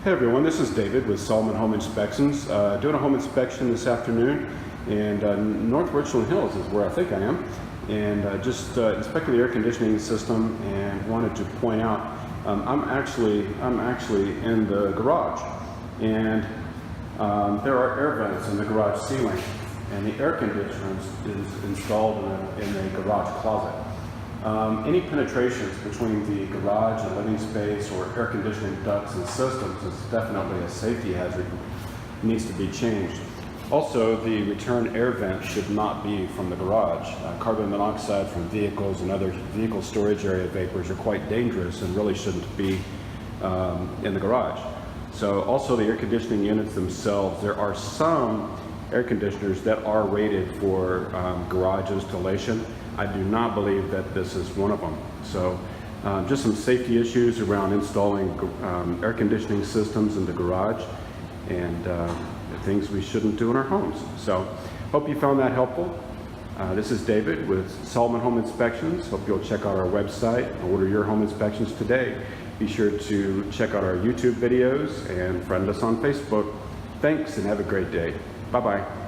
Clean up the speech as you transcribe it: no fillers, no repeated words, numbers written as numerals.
Hey everyone, this is David with Selman Home Inspections. Doing a home inspection this afternoon, and North Richland Hills is where I think I am. And just inspected the air conditioning system and wanted to point out I'm actually in the garage, and there are air vents in the garage ceiling, and the air conditioner is installed in a garage closet. Any penetrations between the garage and living space or air conditioning ducts and systems is definitely a safety hazard. It needs to be changed. Also, the return air vent should not be from the garage. Carbon monoxide from vehicles and other vehicle storage area vapors are quite dangerous and really shouldn't be in the garage. So also the air conditioning units themselves, there are some air conditioners that are rated for garage installation. I do not believe that this is one of them. So just some safety issues around installing air conditioning systems in the garage, and the things we shouldn't do in our homes. So hope you found that helpful. This is David with Selman Home Inspections. Hope you'll check out our website and order your home inspections today. Be sure to check out our YouTube videos and friend us on Facebook. Thanks and have a great day. Bye-bye.